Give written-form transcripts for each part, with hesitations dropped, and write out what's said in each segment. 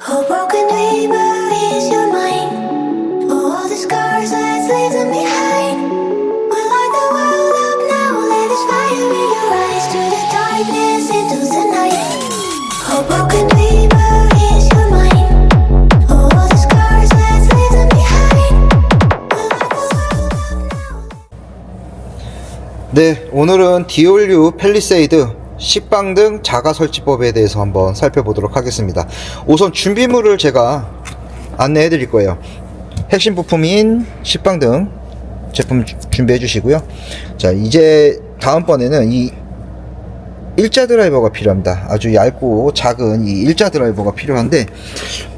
A broken dreamer is your mind. All the scars that leave them behind. We light the world up now. Let us fire in your eyes. Through the darkness into the night. A broken dreamer is your mind. All the scars that leave them behind. We light the world up now. 네, 오늘은 디올류 팰리세이드 식빵등 자가 설치법에 대해서 한번 살펴보도록 하겠습니다. 우선 준비물을 제가 안내해 드릴 거예요. 핵심 부품인 식빵등 제품 준비해 주시고요. 자, 이제 다음번에는 이 일자 드라이버가 필요합니다. 아주 얇고 작은 이 일자 드라이버가 필요한데,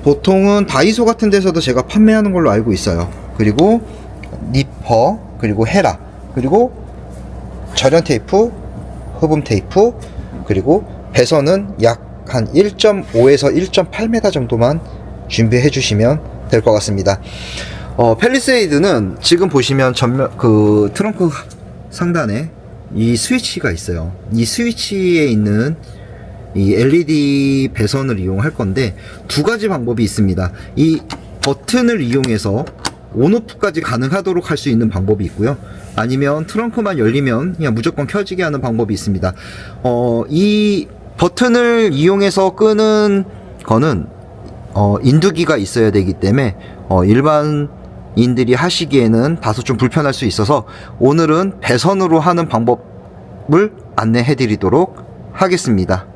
보통은 다이소 같은 데서도 제가 판매하는 걸로 알고 있어요. 그리고 니퍼, 그리고 헤라, 그리고 절연 테이프, 흡음 테이프, 그리고 배선은 약 한 1.5에서 1.8m 정도만 준비해 주시면 될 것 같습니다. 팰리세이드는 지금 보시면 전면 그 트렁크 상단에 이 스위치가 있어요. 이 스위치에 있는 이 LED 배선을 이용할 건데, 두 가지 방법이 있습니다. 이 버튼을 이용해서 온오프까지 가능하도록 할 수 있는 방법이 있고요. 아니면 트렁크만 열리면 그냥 무조건 켜지게 하는 방법이 있습니다. 이 버튼을 이용해서 끄는 거는 인두기가 있어야 되기 때문에 일반인들이 하시기에는 다소 좀 불편할 수 있어서 오늘은 배선으로 하는 방법을 안내해 드리도록 하겠습니다.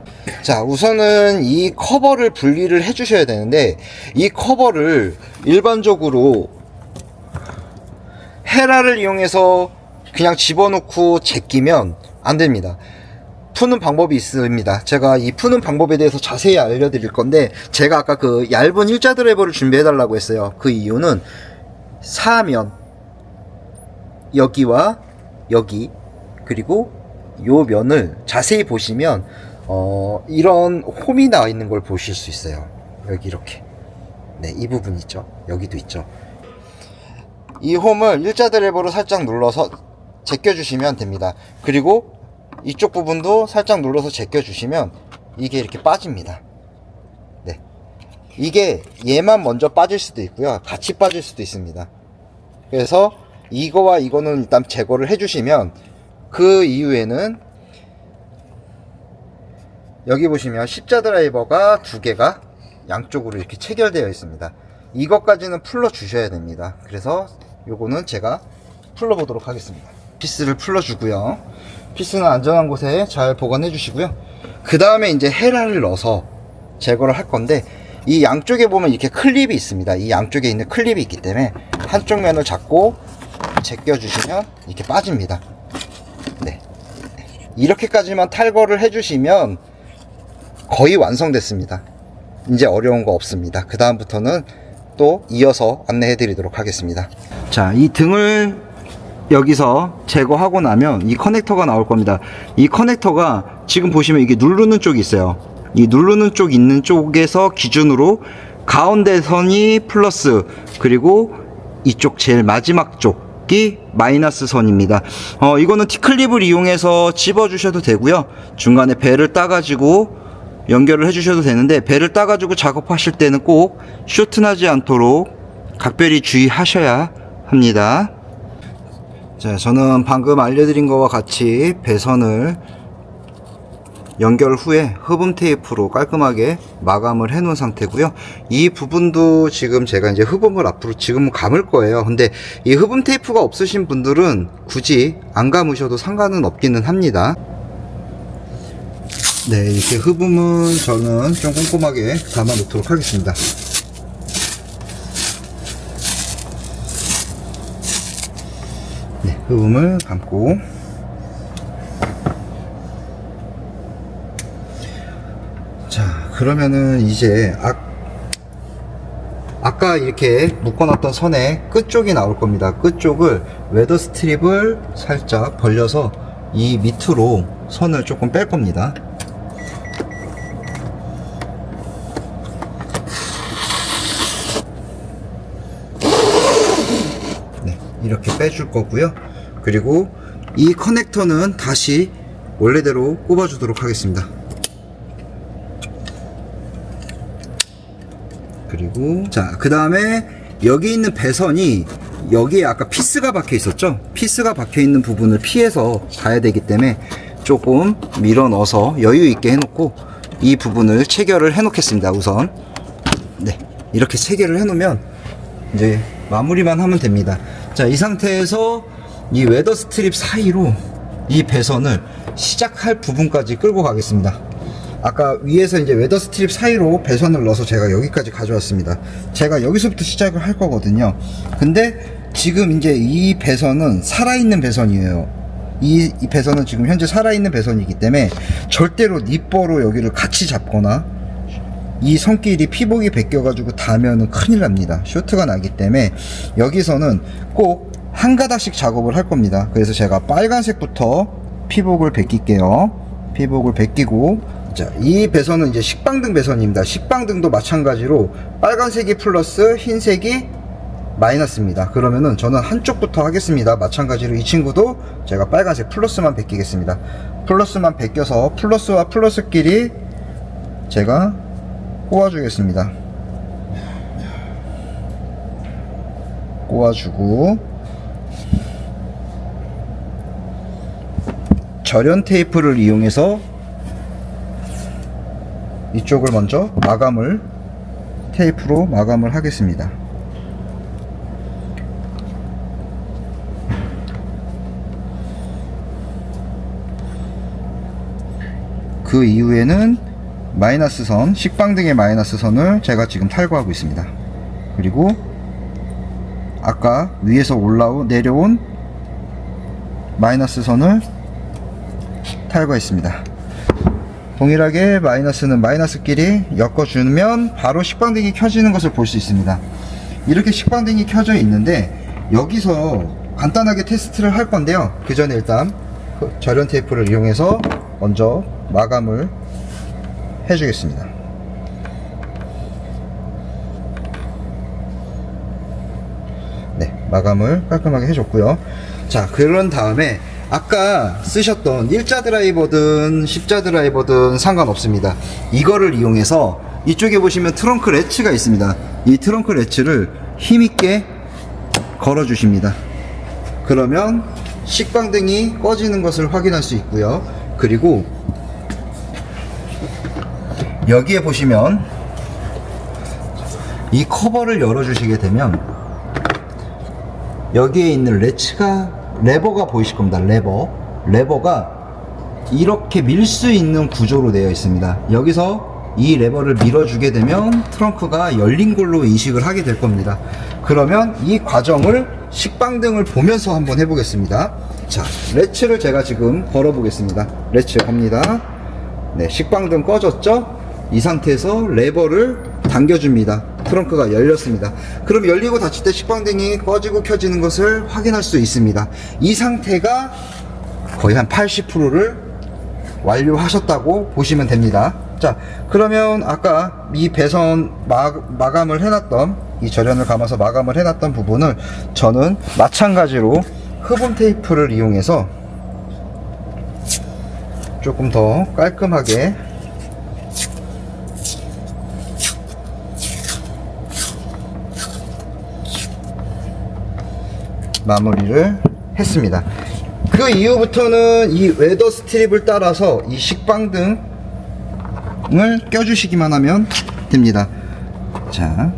자, 우선은 이 커버를 분리를 해 주셔야 되는데, 이 커버를 일반적으로 헤라를 이용해서 그냥 집어넣고 제끼면 안 됩니다. 푸는 방법이 있습니다. 제가 이 푸는 방법에 대해서 자세히 알려드릴 건데, 제가 아까 그 얇은 일자 드라이버를 준비해 달라고 했어요. 그 이유는 사면 여기와 여기, 그리고 요 면을 자세히 보시면 이런 홈이 나와 있는 걸 보실 수 있어요. 여기 이렇게, 네, 이 부분 있죠. 여기도 있죠. 이 홈을 일자 드라이버로 살짝 눌러서 제껴주시면 됩니다. 그리고 이쪽 부분도 살짝 눌러서 제껴주시면 이게 이렇게 빠집니다. 네, 이게 얘만 먼저 빠질 수도 있고요, 같이 빠질 수도 있습니다. 그래서 이거와 이거는 일단 제거를 해주시면, 그 이후에는 여기 보시면 십자 드라이버가 두 개가 양쪽으로 이렇게 체결되어 있습니다. 이것까지는 풀러 주셔야 됩니다. 그래서 요거는 제가 풀러 보도록 하겠습니다. 피스를 풀러 주고요. 피스는 안전한 곳에 잘 보관해 주시고요. 그 다음에 이제 헤라를 넣어서 제거를 할 건데, 이 양쪽에 보면 이렇게 클립이 있습니다. 이 양쪽에 있는 클립이 있기 때문에 한쪽 면을 잡고 제껴 주시면 이렇게 빠집니다. 네, 이렇게까지만 탈거를 해 주시면 거의 완성됐습니다. 이제 어려운 거 없습니다. 그 다음부터는 또 이어서 안내해 드리도록 하겠습니다. 자, 이 등을 여기서 제거하고 나면 이 커넥터가 나올 겁니다. 이 커넥터가 지금 보시면 이게 누르는 쪽이 있어요. 이 누르는 쪽 있는 쪽에서 기준으로 가운데 선이 플러스, 그리고 이쪽 제일 마지막 쪽이 마이너스 선입니다. 이거는 T클립을 이용해서 집어 주셔도 되고요, 중간에 벨을 따가지고 연결을 해 주셔도 되는데, 벨을 따가지고 작업하실 때는 꼭 쇼트나지 않도록 각별히 주의하셔야 합니다. 자, 저는 방금 알려드린 것과 같이 배선을 연결 후에 흡음 테이프로 깔끔하게 마감을 해 놓은 상태고요. 이 부분도 지금 제가 이제 흡음을 앞으로 지금은 감을 거예요. 근데 이 흡음 테이프가 없으신 분들은 굳이 안 감으셔도 상관은 없기는 합니다. 네, 이렇게 흡음은 저는 좀 꼼꼼하게 감아 놓도록 하겠습니다. 네, 흡음을 감고, 자, 그러면은 이제 아까 이렇게 묶어놨던 선의 끝쪽이 나올 겁니다. 끝쪽을 웨더 스트립을 살짝 벌려서 이 밑으로 선을 조금 뺄 겁니다. 이렇게 빼줄 거고요. 그리고 이 커넥터는 다시 원래대로 꼽아 주도록 하겠습니다. 그리고 자, 그 다음에 여기 있는 배선이 여기에 아까 피스가 박혀 있었죠. 피스가 박혀 있는 부분을 피해서 가야 되기 때문에 조금 밀어 넣어서 여유 있게 해놓고 이 부분을 체결을 해 놓겠습니다. 우선 네, 이렇게 체결을 해 놓으면 이제 마무리만 하면 됩니다. 자, 이 상태에서 이 웨더 스트립 사이로 이 배선을 시작할 부분까지 끌고 가겠습니다. 아까 위에서 이제 웨더 스트립 사이로 배선을 넣어서 제가 여기까지 가져왔습니다. 제가 여기서부터 시작을 할 거거든요. 근데 지금 이제 이 배선은 살아있는 배선이에요. 이 배선은 지금 현재 살아있는 배선이기 때문에 절대로 니퍼로 여기를 같이 잡거나 이 선끼리 피복이 베껴가지고 닿으면 큰일 납니다. 쇼트가 나기 때문에 여기서는 꼭 한 가닥씩 작업을 할 겁니다. 그래서 제가 빨간색부터 피복을 베낄게요. 피복을 베끼고, 자, 이 배선은 이제 식빵등 배선입니다. 식빵등도 마찬가지로 빨간색이 플러스 흰색이 마이너스입니다. 그러면은 저는 한쪽부터 하겠습니다. 마찬가지로 이 친구도 제가 빨간색 플러스만 베끼겠습니다. 플러스만 베껴서 플러스와 플러스끼리 제가 꼬아주겠습니다. 꼬아주고, 절연 테이프를 이용해서 이쪽을 먼저 테이프로 마감을 하겠습니다. 그 이후에는 마이너스 선, 식빵등의 마이너스 선을 제가 지금 탈거하고 있습니다. 그리고 아까 위에서 내려온 마이너스 선을 탈거했습니다. 동일하게 마이너스는 마이너스끼리 엮어주면 바로 식빵등이 켜지는 것을 볼 수 있습니다. 이렇게 식빵등이 켜져 있는데 여기서 간단하게 테스트를 할 건데요. 그 전에 일단 절연 테이프를 이용해서 먼저 마감을 해주겠습니다. 네, 마감을 깔끔하게 해줬고요. 자, 그런 다음에 아까 쓰셨던 일자 드라이버든 십자 드라이버든 상관없습니다. 이거를 이용해서 이쪽에 보시면 트렁크 레츠가 있습니다. 이 트렁크 레츠를 힘있게 걸어 주십니다. 그러면 식빵등이 꺼지는 것을 확인할 수 있고요. 그리고 여기에 보시면 이 커버를 열어 주시게 되면 여기에 있는 레버가 보이실 겁니다. 레버가 이렇게 밀 수 있는 구조로 되어 있습니다. 여기서 이 레버를 밀어주게 되면 트렁크가 열린 걸로 인식을 하게 될 겁니다. 그러면 이 과정을 식빵등을 보면서 한번 해보겠습니다. 자, 레츠를 제가 지금 걸어 보겠습니다. 레츠 겁니다. 네, 식빵등 꺼졌죠? 이 상태에서 레버를 당겨줍니다. 트렁크가 열렸습니다. 그럼 열리고 닫힐 때 식빵등이 꺼지고 켜지는 것을 확인할 수 있습니다. 이 상태가 거의 한 80%를 완료하셨다고 보시면 됩니다. 자, 그러면 아까 이 배선 마감을 해놨던, 이 절연을 감아서 마감을 해놨던 부분을 저는 마찬가지로 흡음 테이프를 이용해서 조금 더 깔끔하게 마무리를 했습니다. 그 이후부터는 이 웨더 스트립을 따라서 이 식빵등을 껴주시기만 하면 됩니다. 자,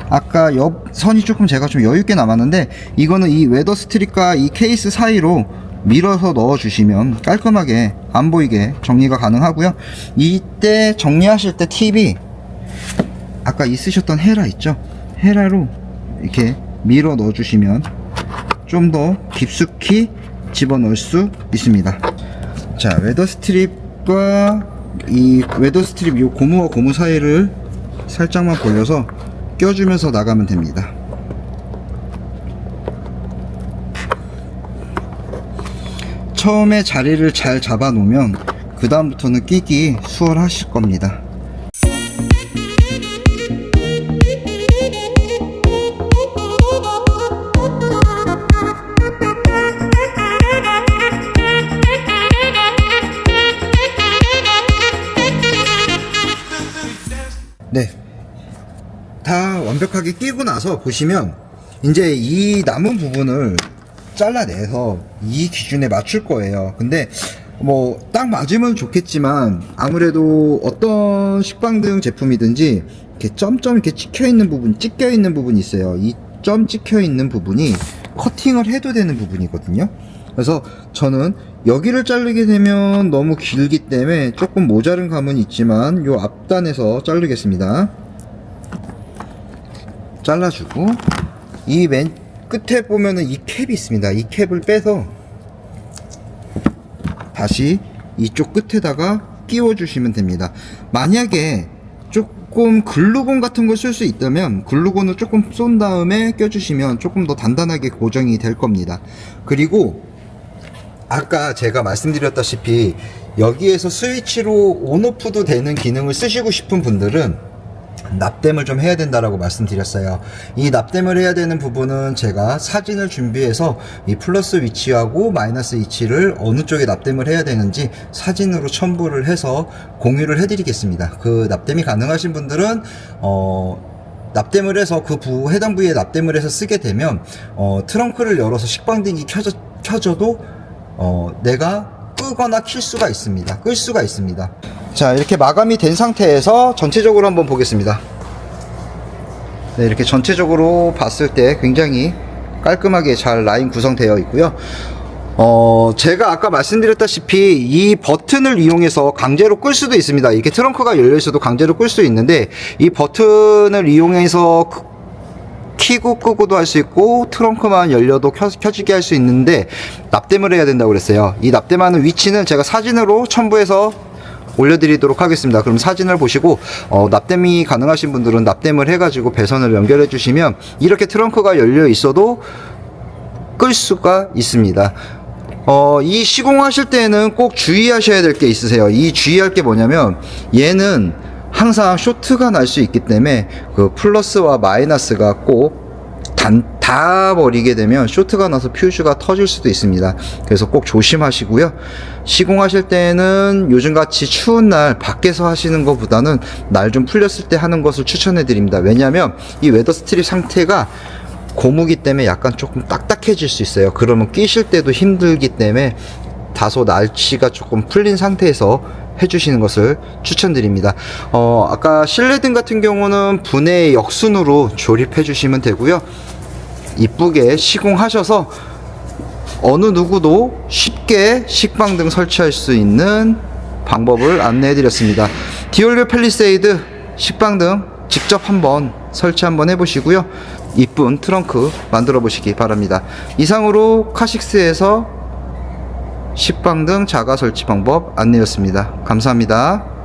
아까 옆 선이 조금 제가 좀 여유있게 남았는데 이거는 이 웨더 스트립과 이 케이스 사이로 밀어서 넣어 주시면 깔끔하게 안 보이게 정리가 가능하고요. 이때 정리하실 때 팁이 아까 있으셨던 헤라 있죠? 헤라로 이렇게 밀어 넣어 주시면 좀 더 깊숙이 집어넣을 수 있습니다. 자, 웨더 스트립과 이 웨더 스트립 이 고무와 고무 사이를 살짝만 벌려서 껴주면서 나가면 됩니다. 처음에 자리를 잘 잡아 놓으면 그 다음부터는 끼기 수월하실 겁니다. 네, 다 완벽하게 끼고 나서 보시면 이제 이 남은 부분을 잘라내서 이 기준에 맞출 거예요. 근데 뭐 딱 맞으면 좋겠지만 아무래도 어떤 식빵등 제품이든지 이렇게 점점 이렇게 찢겨 있는 부분이 있어요. 이 점 찍혀 있는 부분이 커팅을 해도 되는 부분이거든요. 그래서 저는 여기를 자르게 되면 너무 길기 때문에 조금 모자른 감은 있지만 요 앞단에서 자르겠습니다. 잘라주고 이 맨 끝에 보면은 이 캡이 있습니다. 이 캡을 빼서 다시 이쪽 끝에다가 끼워 주시면 됩니다. 만약에 조금 글루건 같은 걸 쓸 수 있다면 글루건을 조금 쏜 다음에 껴주시면 조금 더 단단하게 고정이 될 겁니다. 그리고 아까 제가 말씀드렸다시피 여기에서 스위치로 온오프도 되는 기능을 쓰시고 싶은 분들은 납땜을 좀 해야 된다라고 말씀드렸어요. 이 납땜을 해야 되는 부분은 제가 사진을 준비해서 이 플러스 위치하고 마이너스 위치를 어느 쪽에 납땜을 해야 되는지 사진으로 첨부를 해서 공유를 해드리겠습니다. 그 납땜이 가능하신 분들은 납땜을 해서 그 해당 부위에 납땜을 해서 쓰게 되면 트렁크를 열어서 식빵등이 켜져도 내가 끄거나 킬 수가 있습니다. 끌 수가 있습니다. 자, 이렇게 마감이 된 상태에서 전체적으로 한번 보겠습니다. 네, 이렇게 전체적으로 봤을 때 굉장히 깔끔하게 잘 라인 구성되어 있고요. 제가 아까 말씀드렸다시피 이 버튼을 이용해서 강제로 끌 수도 있습니다. 이렇게 트렁크가 열려 있어도 강제로 끌 수 있는데 이 버튼을 이용해서 키고 끄고도 할 수 있고 트렁크만 열려도 켜지게 할 수 있는데 납땜을 해야 된다고 그랬어요. 이 납땜하는 위치는 제가 사진으로 첨부해서 올려드리도록 하겠습니다. 그럼 사진을 보시고 납땜이 가능하신 분들은 납땜을 해가지고 배선을 연결해 주시면 이렇게 트렁크가 열려 있어도 끌 수가 있습니다. 이 시공하실 때는 꼭 주의하셔야 될 게 있으세요. 이 주의할 게 뭐냐면 얘는 항상 쇼트가 날 수 있기 때문에 그 플러스와 마이너스가 꼭 다 버리게 되면 쇼트가 나서 퓨즈가 터질 수도 있습니다. 그래서 꼭 조심하시고요. 시공하실 때는 요즘같이 추운 날 밖에서 하시는 것보다는 날 좀 풀렸을 때 하는 것을 추천해 드립니다. 왜냐하면 이 웨더 스트립 상태가 고무기 때문에 약간 조금 딱딱해질 수 있어요. 그러면 끼실 때도 힘들기 때문에 다소 날씨가 조금 풀린 상태에서 해주시는 것을 추천드립니다. 아까 실내등 같은 경우는 분해 역순으로 조립해 주시면 되고요. 이쁘게 시공하셔서 어느 누구도 쉽게 식빵등 설치할 수 있는 방법을 안내해 드렸습니다. 디올뷰 팰리세이드 식빵등 직접 한번 설치 한번 해보시고요. 이쁜 트렁크 만들어 보시기 바랍니다. 이상으로 카식스에서 식빵등 자가 설치 방법 안내였습니다. 감사합니다.